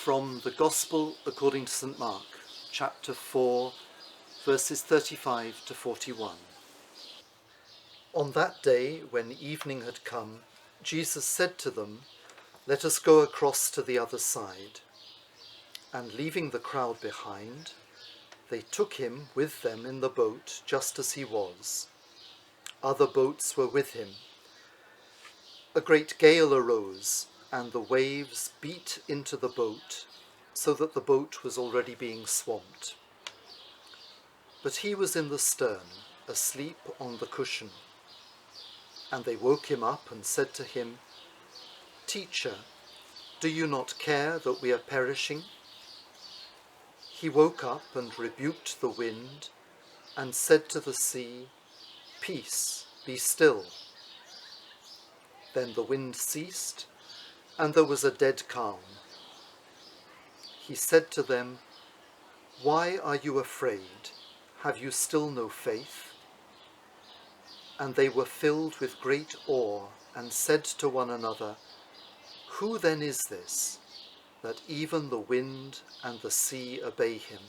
From the Gospel according to St. Mark, chapter 4, verses 35 to 41. On that day, when evening had come, Jesus said to them, "Let us go across to the other side." And leaving the crowd behind, they took him with them in the boat just as he was. Other boats were with him. A great gale arose, and the waves beat into the boat, so that the boat was already being swamped. But he was in the stern, asleep on the cushion. And they woke him up and said to him, "Teacher, do you not care that we are perishing?" He woke up and rebuked the wind and said to the sea, "Peace, be still." Then the wind ceased, and there was a dead calm. He said to them, "Why are you afraid? Have you still no faith?" And they were filled with great awe and said to one another, "Who then is this, that even the wind and the sea obey him?"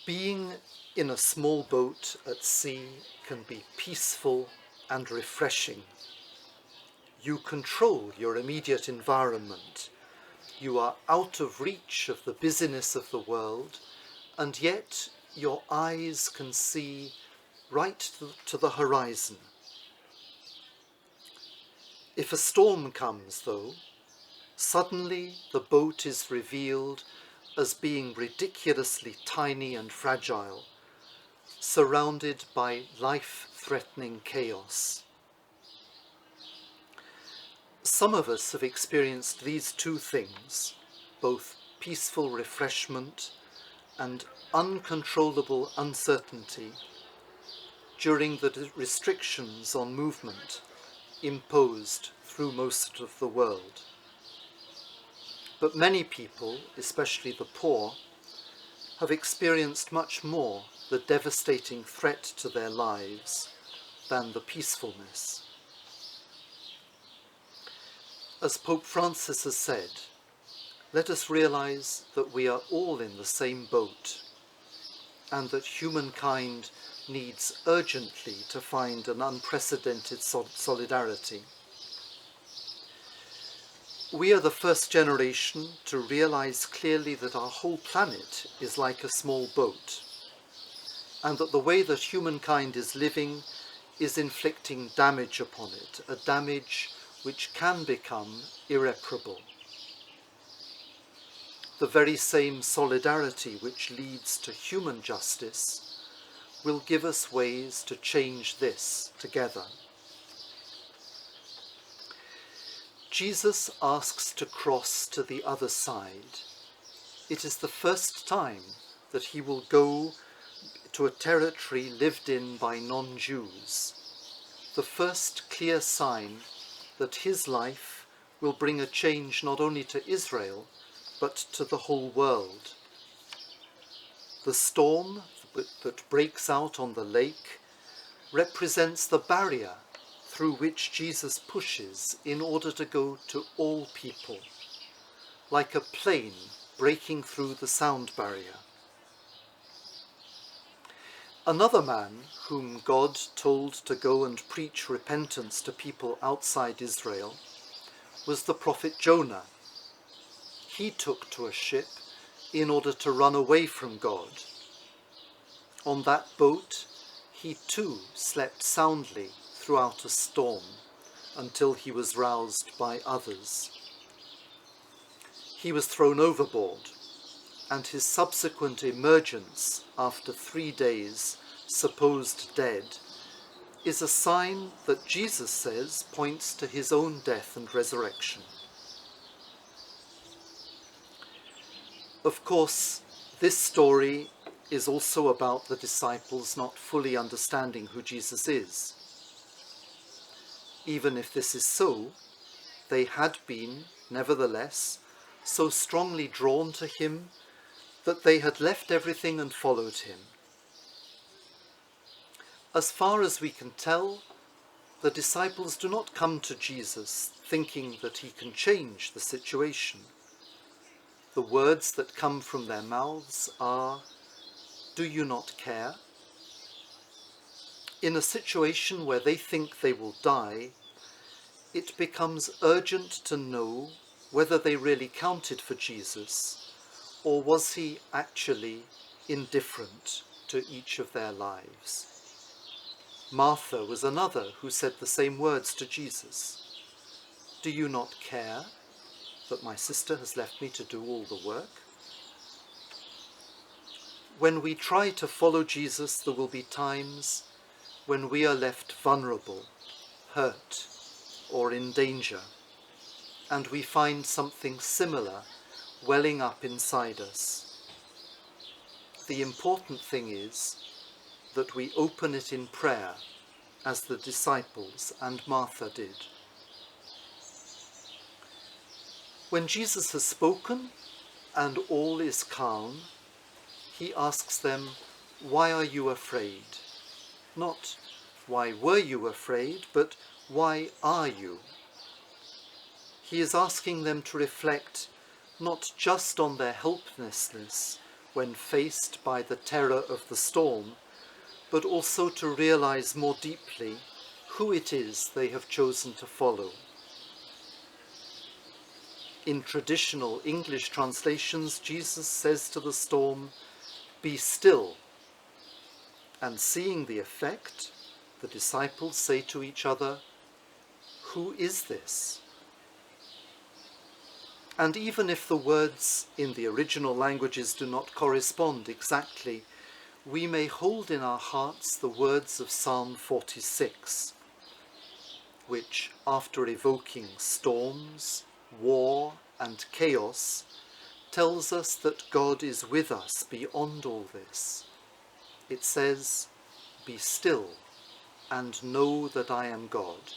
Being in a small boat at sea can be peaceful and refreshing. You control your immediate environment. You are out of reach of the busyness of the world, and yet your eyes can see right to the horizon. If a storm comes, though, suddenly the boat is revealed as being ridiculously tiny and fragile, surrounded by life-threatening chaos. Some of us have experienced these two things, both peaceful refreshment and uncontrollable uncertainty, during the restrictions on movement imposed through most of the world. But many people, especially the poor, have experienced much more the devastating threat to their lives than the peacefulness. As Pope Francis has said, let us realize that we are all in the same boat, and that humankind needs urgently to find an unprecedented solidarity. We are the first generation to realize clearly that our whole planet is like a small boat, and that the way that humankind is living is inflicting damage upon it, a damage which can become irreparable. The very same solidarity which leads to human justice will give us ways to change this together. Jesus asks to cross to the other side. It is the first time that he will go to a territory lived in by non-Jews, the first clear sign that his life will bring a change not only to Israel, but to the whole world. The storm that breaks out on the lake represents the barrier through which Jesus pushes in order to go to all people, like a plane breaking through the sound barrier. Another man whom God told to go and preach repentance to people outside Israel was the prophet Jonah. He took to a ship in order to run away from God. On that boat, he too slept soundly throughout a storm until he was roused by others. He was thrown overboard, and his subsequent emergence after 3 days supposed dead is a sign that Jesus says points to his own death and resurrection. Of course, this story is also about the disciples not fully understanding who Jesus is. Even if this is so, they had been, nevertheless, so strongly drawn to him that they had left everything and followed him. As far as we can tell, the disciples do not come to Jesus thinking that he can change the situation. The words that come from their mouths are, "Do you not care?" In a situation where they think they will die, it becomes urgent to know whether they really counted for Jesus, or was he actually indifferent to each of their lives. Martha was another who said the same words to Jesus. "Do you not care that my sister has left me to do all the work?" When we try to follow Jesus, there will be times when we are left vulnerable, hurt, or in danger, and we find something similar welling up inside us. The important thing is that we open it in prayer, as the disciples and Martha did. When Jesus has spoken and all is calm, he asks them, "Why are you afraid?" Not, "Why were you afraid?" but "Why are you?" He is asking them to reflect not just on their helplessness when faced by the terror of the storm, but also to realize more deeply who it is they have chosen to follow. In traditional English translations, Jesus says to the storm, "Be still." And seeing the effect, the disciples say to each other, "Who is this?" And even if the words in the original languages do not correspond exactly, we may hold in our hearts the words of Psalm 46, which, after evoking storms, war, and chaos, tells us that God is with us beyond all this. It says, "Be still and know that I am God."